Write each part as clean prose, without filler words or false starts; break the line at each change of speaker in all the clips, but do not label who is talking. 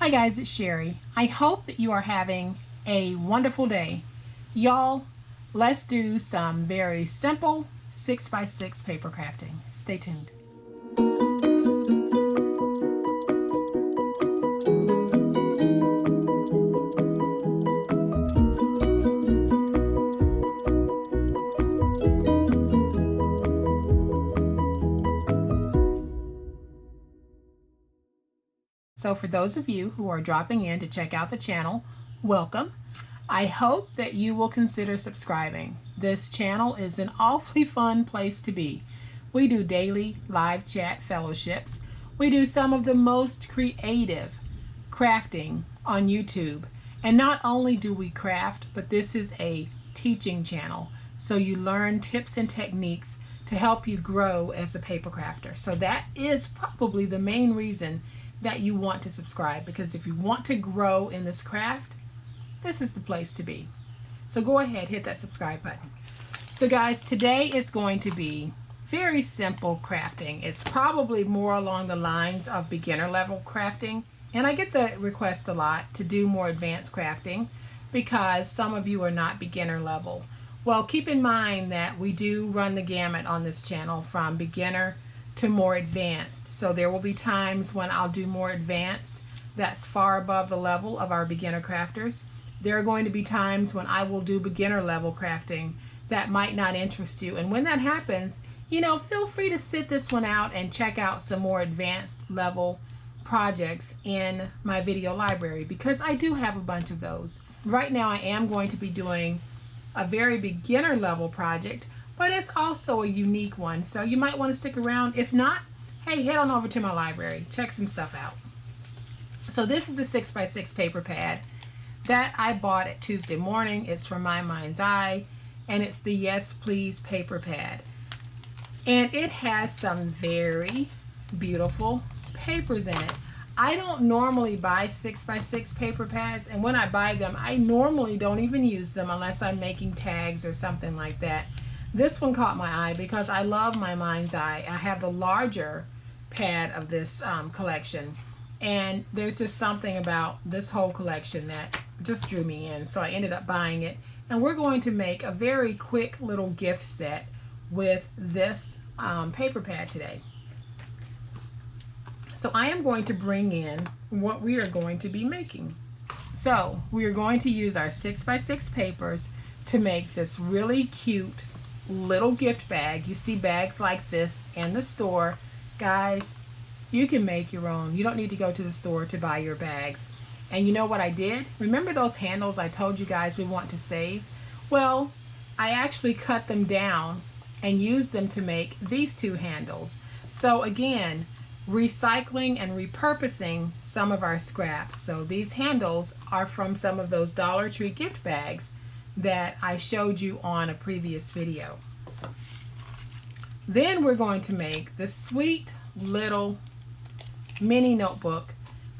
Hi guys, it's Sherry. I hope that you are having a wonderful day. Y'all, let's do some very simple 6x6 paper crafting. Stay tuned. So for those of you who are dropping in to check out the channel, welcome. I hope that you will consider subscribing. This channel is an awfully fun place to be. We do daily live chat fellowships. We do some of the most creative crafting on YouTube. And not only do we craft, but this is a teaching channel. So you learn tips and techniques to help you grow as a paper crafter. So that is probably the main reason that you want to subscribe, because if you want to grow in this craft, this is the place to be. So go ahead, hit that subscribe button. So guys, today is going to be very simple crafting. It's probably more along the lines of beginner level crafting, and I get the request a lot to do more advanced crafting because some of you are not beginner level. Well, keep in mind that we do run the gamut on this channel from beginner to more advanced. So there will be times when I'll do more advanced that's far above the level of our beginner crafters. There are going to be times when I will do beginner level crafting that might not interest you. And when that happens, you know, feel free to sit this one out and check out some more advanced level projects in my video library, because I do have a bunch of those. Right now I am going to be doing a very beginner level project, but it's also a unique one, so you might want to stick around. If not, hey, head on over to my library, check some stuff out. So this is a 6x6 paper pad that I bought at Tuesday Morning. It's from My Mind's Eye, and it's the Yes Please paper pad. And it has some very beautiful papers in it. I don't normally buy 6x6 paper pads, and when I buy them, I normally don't even use them unless I'm making tags or something like that. This one caught my eye because I love My Mind's Eye. I have the larger pad of this collection, and there's just something about this whole collection that just drew me in, so I ended up buying it. And we're going to make a very quick little gift set with this paper pad today. So I am going to bring in what we are going to be making. So we are going to use our 6x6 papers to make this really cute little gift bag. You see bags like this in the store. Guys, you can make your own. You don't need to go to the store to buy your bags. And you know what I did? Remember those handles I told you guys we want to save? Well, I actually cut them down and used them to make these two handles. So again, recycling and repurposing some of our scraps. So these handles are from some of those Dollar Tree gift bags that I showed you on a previous video. Then we're going to make this sweet little mini notebook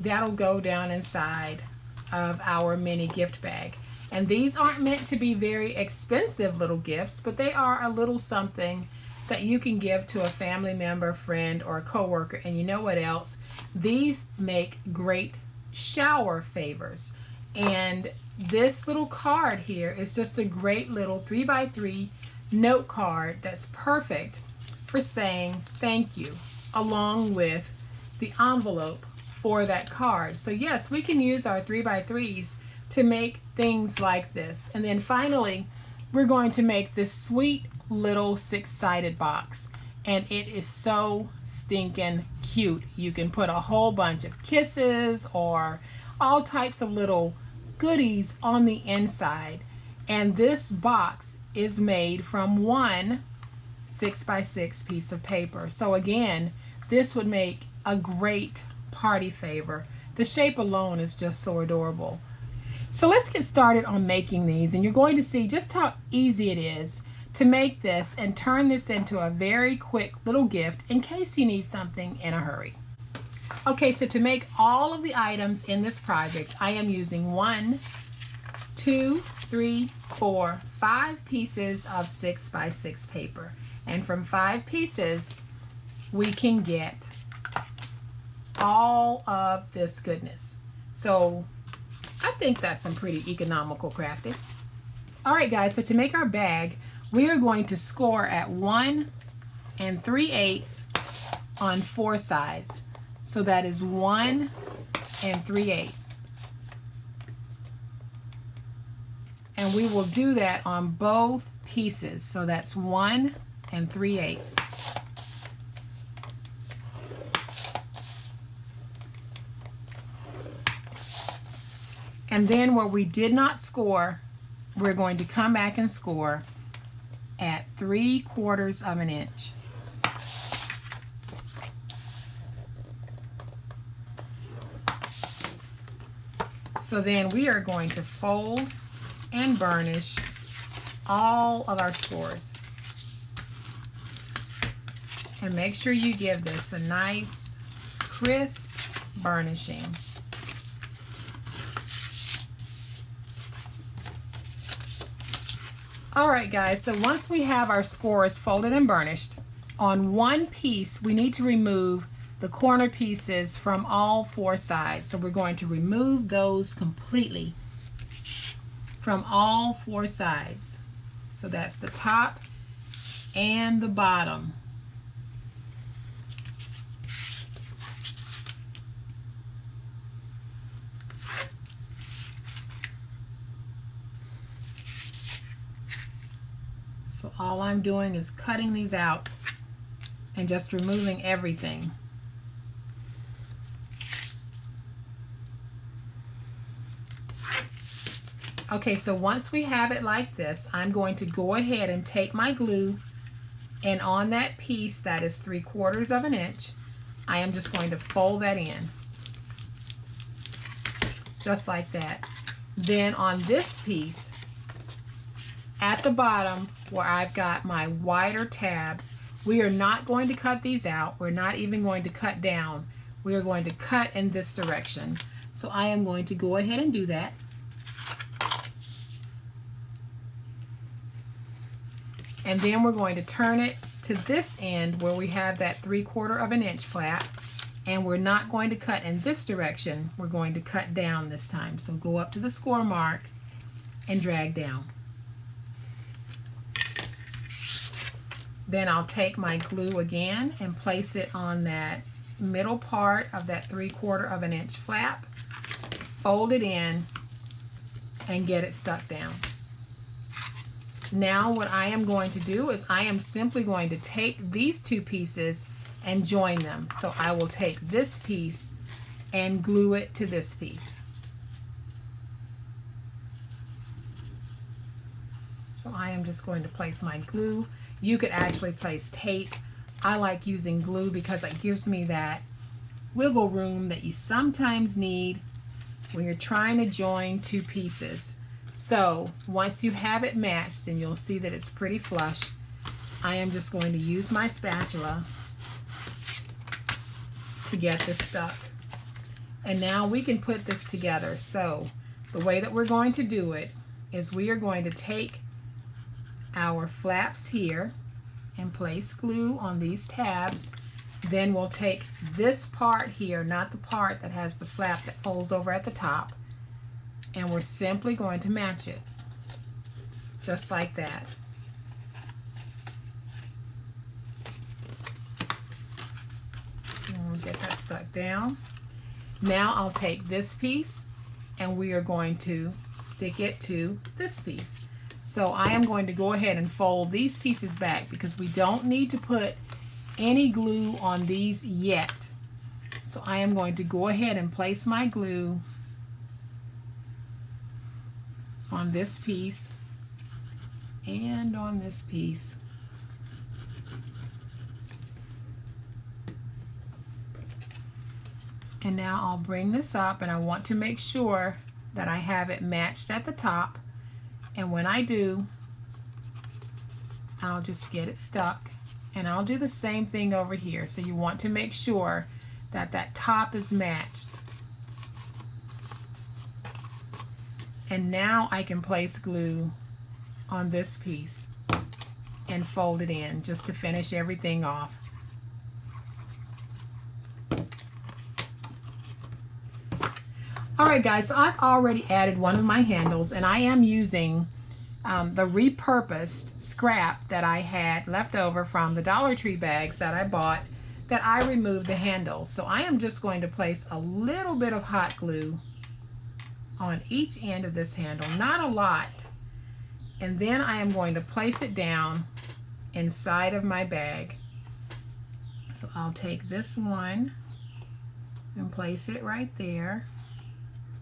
that'll go down inside of our mini gift bag. And these aren't meant to be very expensive little gifts, but they are a little something that you can give to a family member, friend, or a coworker. And you know what else? These make great shower favors. And this little card here is just a great little 3x3 note card that's perfect for saying thank you, along with the envelope for that card. So yes, we can use our 3x3s to make things like this. And then finally, we're going to make this sweet little 6-sided box. And it is so stinking cute. You can put a whole bunch of kisses or all types of little goodies on the inside. And this box is made from one 6x6 piece of paper. So again, this would make a great party favor. The shape alone is just so adorable. So let's get started on making these, and you're going to see just how easy it is to make this and turn this into a very quick little gift in case you need something in a hurry. Okay, so to make all of the items in this project, I am using 1, 2, 3, 4, 5 pieces of 6x6 paper. And from 5 pieces, we can get all of this goodness. So I think that's some pretty economical crafting. All right, guys, so to make our bag, we are going to score at 1 3/8 on 4 sides. So that is 1 3/8. And we will do that on both pieces. So that's 1 3/8. And then where we did not score, we're going to come back and score at 3/4 of an inch. So then we are going to fold and burnish all of our scores. And make sure you give this a nice, crisp burnishing. Alright guys, so once we have our scores folded and burnished, on one piece we need to remove the corner pieces from all 4 sides. So we're going to remove those completely from all 4 sides. So that's the top and the bottom. So all I'm doing is cutting these out and just removing everything. Okay, so once we have it like this, I'm going to go ahead and take my glue, and on that piece that is 3/4 of an inch, I am just going to fold that in. Just like that. Then on this piece, at the bottom where I've got my wider tabs, we are not going to cut these out. We're not even going to cut down. We are going to cut in this direction. So I am going to go ahead and do that. And then we're going to turn it to this end where we have that 3/4 of an inch flap, and we're not going to cut in this direction. We're going to cut down this time. So go up to the score mark and drag down. Then I'll take my glue again and place it on that middle part of that 3/4 of an inch flap, fold it in, and get it stuck down. Now what I am going to do is I am simply going to take these 2 pieces and join them. So I will take this piece and glue it to this piece. So I am just going to place my glue. You could actually place tape. I like using glue because it gives me that wiggle room that you sometimes need when you're trying to join 2 pieces. So once you have it matched, and you'll see that it's pretty flush, I am just going to use my spatula to get this stuck. And now we can put this together. So the way that we're going to do it is we are going to take our flaps here and place glue on these tabs. Then we'll take this part here, not the part that has the flap that folds over at the top, and we're simply going to match it just like that. And we'll get that stuck down. Now I'll take this piece and we are going to stick it to this piece. So I am going to go ahead and fold these pieces back because we don't need to put any glue on these yet. So I am going to go ahead and place my glue on this piece and on this piece. And now I'll bring this up, and I want to make sure that I have it matched at the top. And when I do, I'll just get it stuck. And I'll do the same thing over here. So you want to make sure that that top is matched. And now I can place glue on this piece and fold it in just to finish everything off. Alright guys, so I've already added one of my handles, and I am using the repurposed scrap that I had left over from the Dollar Tree bags that I bought, that I removed the handles. So I am just going to place a little bit of hot glue on each end of this handle, not a lot, and then I am going to place it down inside of my bag. So I'll take this one and place it right there,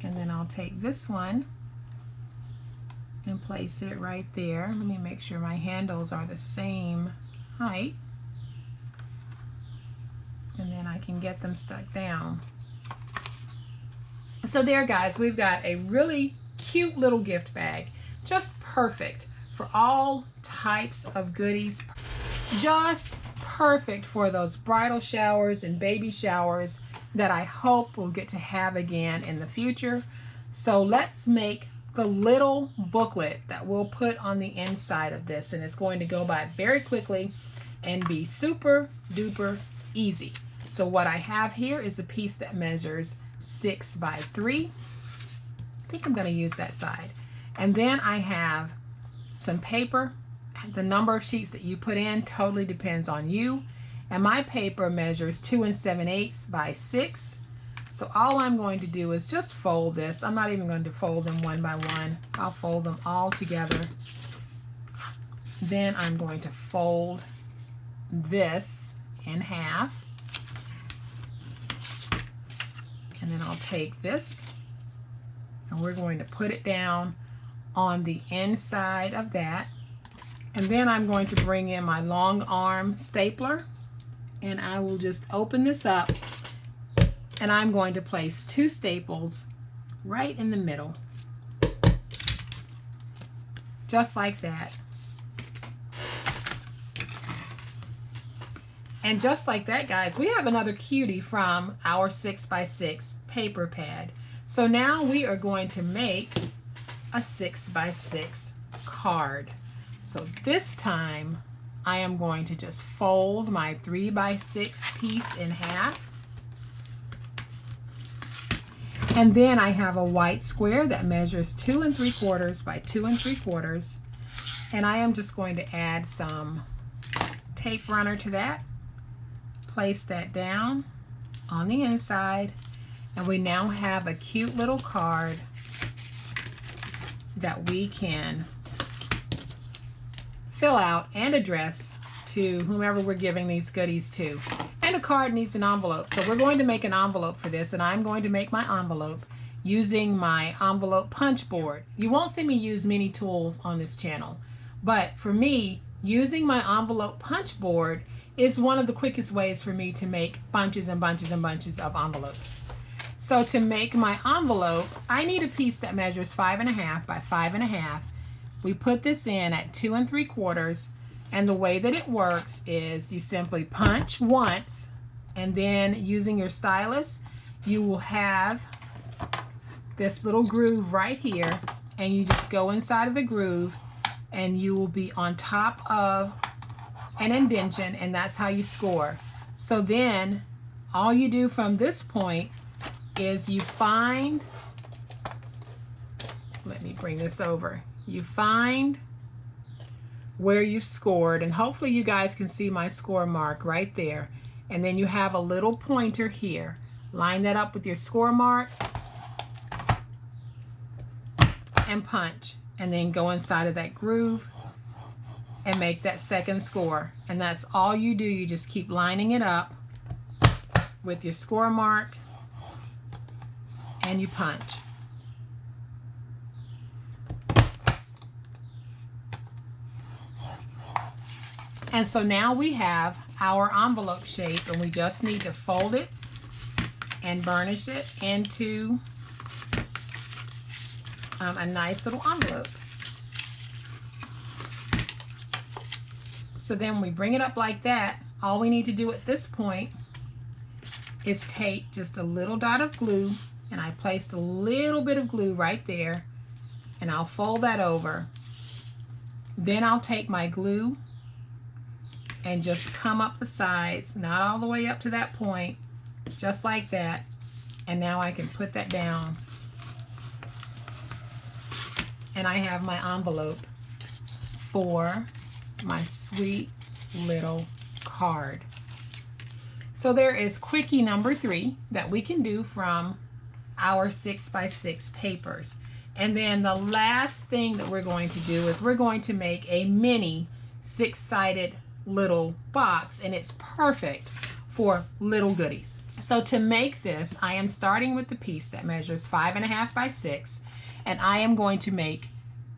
and then I'll take this one and place it right there. Let me make sure my handles are the same height, and then I can get them stuck down. So there guys, we've got a really cute little gift bag, just perfect for all types of goodies, just perfect for those bridal showers and baby showers that I hope we'll get to have again in the future. So let's make the little booklet that we'll put on the inside of this, and it's going to go by very quickly and be super duper easy. So what I have here is a piece that measures 6 by 3. I think I'm going to use that side. And then I have some paper. The number of sheets that you put in totally depends on you. And my paper measures 2 7/8 by 6. So all I'm going to do is just fold this. I'm not even going to fold them one by one. I'll fold them all together. Then I'm going to fold this in half. And then I'll take this and we're going to put it down on the inside of that. And then I'm going to bring in my long arm stapler, and I will just open this up, and I'm going to place 2 staples right in the middle, just like that. And just like that, guys, we have another cutie from our 6 by 6 paper pad. So now we are going to make a 6 by 6 card. So this time I am going to just fold my 3 by 6 piece in half. And then I have a white square that measures 2 3/4 by 2 3/4. And I am just going to add some tape runner to that. Place that down on the inside, and we now have a cute little card that we can fill out and address to whomever we're giving these goodies to. And a card needs an envelope, so we're going to make an envelope for this, and I'm going to make my envelope using my envelope punch board. You won't see me use many tools on this channel, but for me, using my envelope punch board is one of the quickest ways for me to make bunches and bunches and bunches of envelopes. So to make my envelope, I need a piece that measures 5 1/2 by 5 1/2. We put this in at 2 3/4, and the way that it works is you simply punch once, and then using your stylus, you will have this little groove right here, and you just go inside of the groove, and you will be on top of an indentation, and that's how you score. So then all you do from this point is you find, let me bring this over, you find where you've scored, and hopefully you guys can see my score mark right there, and then you have a little pointer here. Line that up with your score mark and punch, and then go inside of that groove and make that second score. And that's all you do. You just keep lining it up with your score mark and you punch. And so now we have our envelope shape, and we just need to fold it and burnish it into a nice little envelope. So then we bring it up like that. All we need to do at this point is take just a little dot of glue, and I placed a little bit of glue right there, and I'll fold that over. Then I'll take my glue and just come up the sides, not all the way up to that point, just like that. And now I can put that down and I have my envelope for my sweet little card. So there is quickie number 3 that we can do from our 6x6 papers. And then the last thing that we're going to do is we're going to make a mini 6-sided little box, and it's perfect for little goodies. So to make this, I am starting with the piece that measures 5.5 by 6, and I am going to make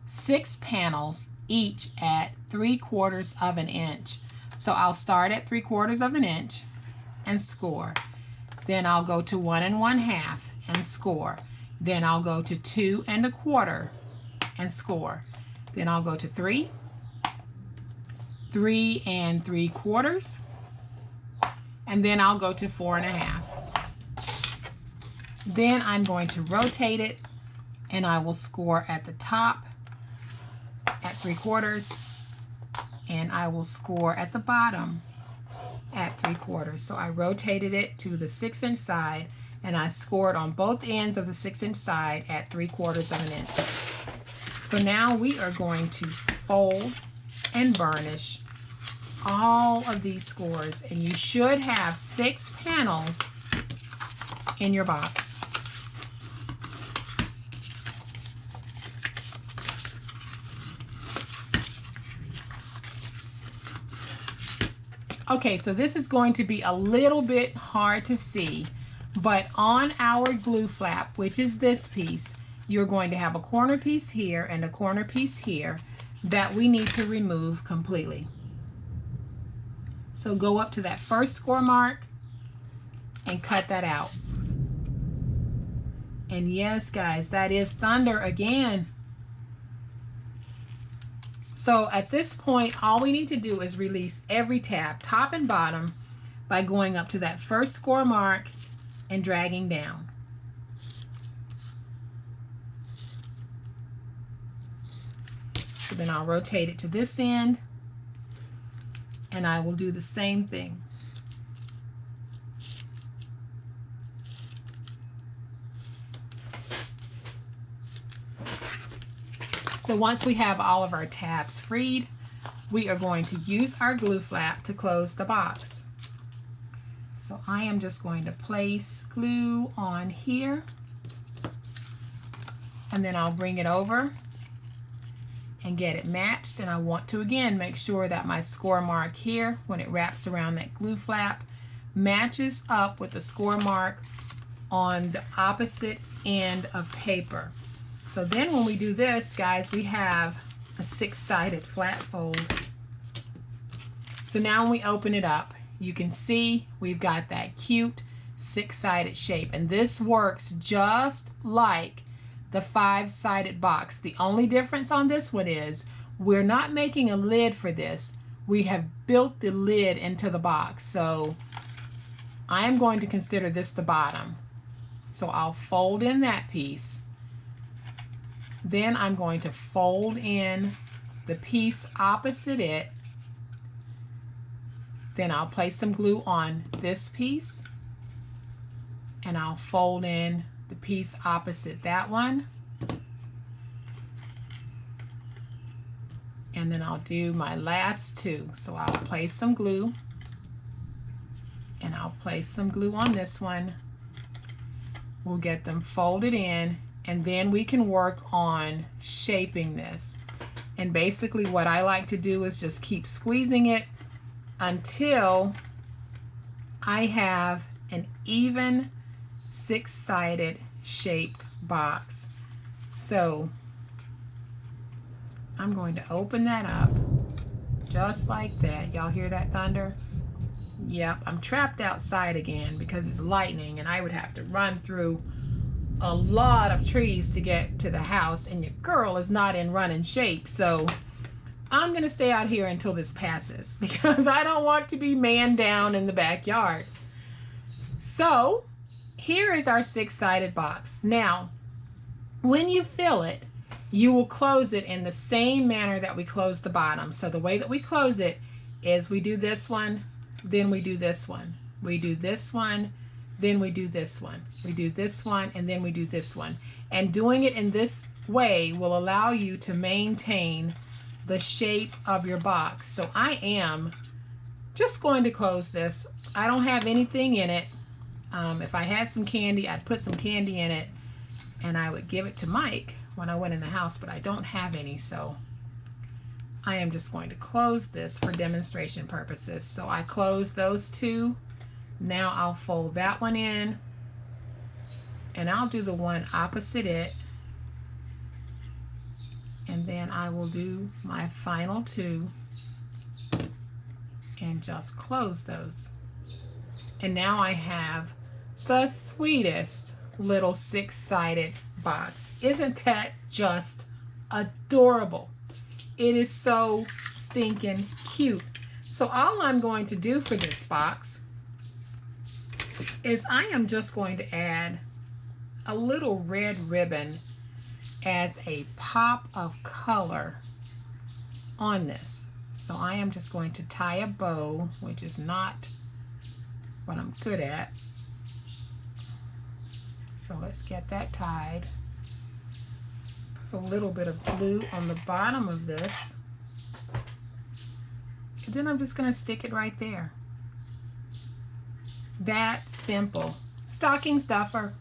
6 panels, each at 3/4 of an inch. So I'll start at 3/4 of an inch and score. Then I'll go to 1 1/2 and score. Then I'll go to 2 1/4 and score. Then I'll go to 3, 3 3/4, and then I'll go to 4 1/2. Then I'm going to rotate it, and I will score at the top at 3/4, and I will score at the bottom at 3/4. So I rotated it to the 6-inch side, and I scored on both ends of the 6-inch side at 3/4 of an inch. So now we are going to fold and burnish all of these scores, and you should have 6 panels in your box. Okay, so this is going to be a little bit hard to see, but on our glue flap, which is this piece, you're going to have a corner piece here and a corner piece here that we need to remove completely. So go up to that first score mark and cut that out. And yes, guys, that is thunder again. So at this point, all we need to do is release every tab, top and bottom, by going up to that first score mark and dragging down. So then I'll rotate it to this end, and I will do the same thing. So once we have all of our tabs freed, we are going to use our glue flap to close the box. So I am just going to place glue on here, and then I'll bring it over and get it matched. And I want to again make sure that my score mark here, when it wraps around that glue flap, matches up with the score mark on the opposite end of paper. So then when we do this, guys, we have a 6-sided flat fold. So now when we open it up, you can see we've got that cute 6-sided shape. And this works just like the 5-sided box. The only difference on this one is we're not making a lid for this. We have built the lid into the box. So I am going to consider this the bottom. So I'll fold in that piece. Then I'm going to fold in the piece opposite it. Then I'll place some glue on this piece, and I'll fold in the piece opposite that one. And then I'll do my last 2. So I'll place some glue, and I'll place some glue on this one. We'll get them folded in, and then we can work on shaping this. And basically what I like to do is just keep squeezing it until I have an even 6-sided shaped box. So I'm going to open that up just like that. Y'all hear that thunder? Yep, I'm trapped outside again because it's lightning, and I would have to run through a lot of trees to get to the house, and your girl is not in running shape. So I'm gonna stay out here until this passes because I don't want to be man down in the backyard. So here is our 6-sided box. Now when you fill it, you will close it in the same manner that we close the bottom. So the way that we close it is we do this one, then we do this one, we do this one, then we do this one. We do this one, and then we do this one. And doing it in this way will allow you to maintain the shape of your box. So I am just going to close this. I don't have anything in it. If I had some candy, I'd put some candy in it and I would give it to Mike when I went in the house, but I don't have any, so I am just going to close this for demonstration purposes. So I close those two. Now I'll fold that one in and I'll do the one opposite it, and then I will do my final two and just close those. And now I have the sweetest little 6-sided box. Isn't that just adorable? It is so stinking cute. So all I'm going to do for this box is I am just going to add a little red ribbon as a pop of color on this. So I am just going to tie a bow, which is not what I'm good at. So let's get that tied. Put a little bit of glue on the bottom of this. And then I'm just going to stick it right there. That simple. Stocking stuffer.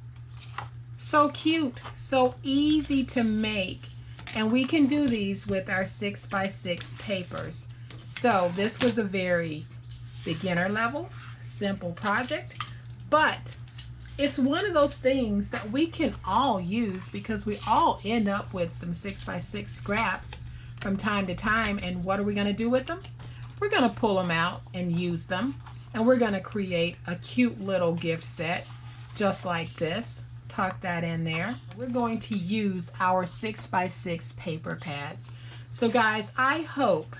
So cute, so easy to make. And we can do these with our 6x6 papers. So this was a very beginner level, simple project, but it's one of those things that we can all use because we all end up with some 6x6 scraps from time to time. And what are we going to do with them? We're going to pull them out and use them. And we're going to create a cute little gift set just like this. Tuck that in there. We're going to use our 6x6 paper pads. So guys, I hope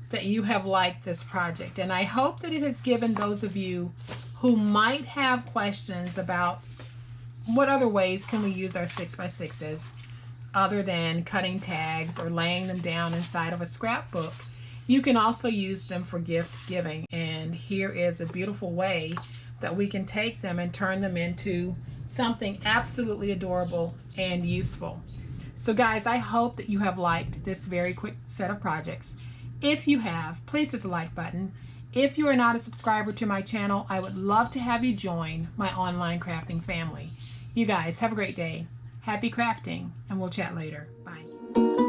that you have liked this project, and I hope that it has given those of you who might have questions about what other ways can we use our 6x6s other than cutting tags or laying them down inside of a scrapbook. You can also use them for gift giving, and here is a beautiful way that we can take them and turn them into something absolutely adorable and useful. So guys, I hope that you have liked this very quick set of projects. If you have, please hit the like button. If you are not a subscriber to my channel, I would love to have you join my online crafting family. You guys have a great day. Happy crafting, and we'll chat later. Bye.